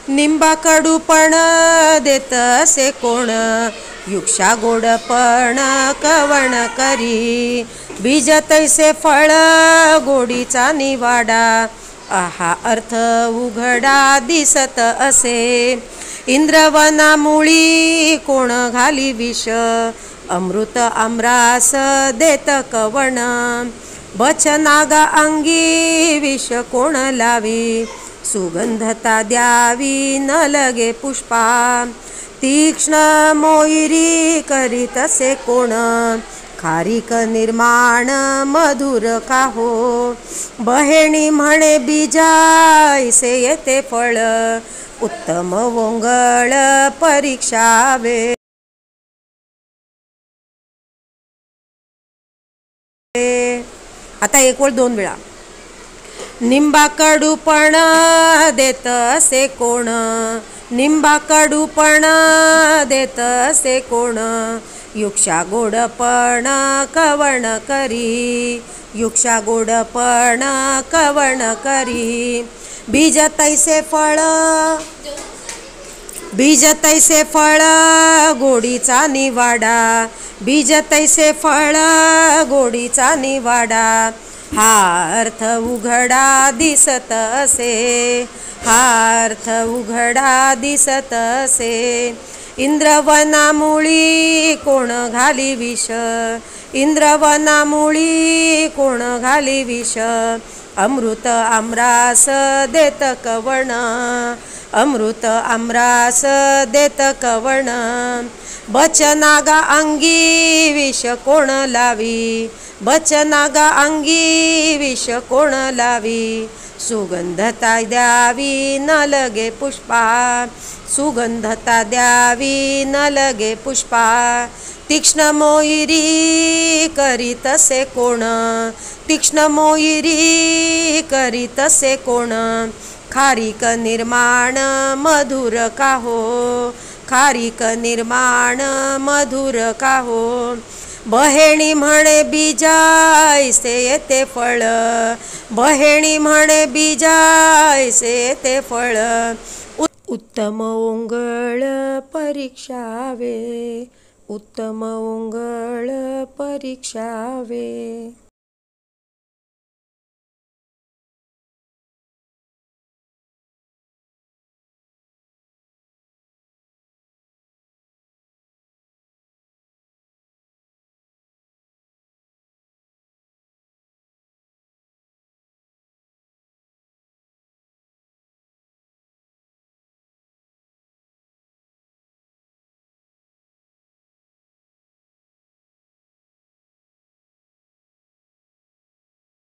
निंबा कडूपण देत असे कोण, युक्षा गोडपण कवण करी. बीज तैसे फळ गोडीचा निवाडा, आहा अर्थ उघडा दिसत असे. इंद्रवना मुळी कोण घाली विष, अमृत आम्रास देत कवण. बचनागा अंगी विष कोण लावी, सुगंधता द्यावी न लगे पुष्पा. तीक्ष्ण मोहिरी करीतसे कोण, खारीक निर्माण मधुर का हो. बहेणी म्हणे बीजायसे येते फळ, उत्तम वोंगळ परीक्षावे. आता एक ओळ दोन वेळा. निंबा कडूपण देत असे कोण, निंबा कडूपण देत असे कोण, युक्षा गोडपण कवण करी. युक्षा गोडपण कवण करी. बीज तैसे फळ, बीज तैसे फळ गोडीचा निवाडा, बीज तैसे फळ गोडीचा निवाडा. हा अर्थ उघडा दिसत असे, हा अर्थ उघडा दिसत असे. इंद्रवना मुळी कोण घाली विष, इंद्रवना मुळी कोण घाली विष, अमृत आम्रास देत कवण, अमृत आम्रास देत कवण. बचनागा अंगी विष कोण लावी, बचनागा अंगी विष कोण लावी. सुगंधता द्यावी न लगे पुष्पा, सुगंधता द्यावी न लगे पुष्पा. तीक्ष्ण मोहिरी करीतसे कोण, तीक्ष्ण मोहिरी करीतसे कोण, खारीक निर्माण मधुर का हो. खारीक निर्माण मधुर का हो. बहेणी म्हणे बीजायसे येते फळ, बहेणी म्हणे बीजायसे येते फळ, उत्तम ओंगळ परीक्षावे, उत्तम ओंगळ परीक्षावे.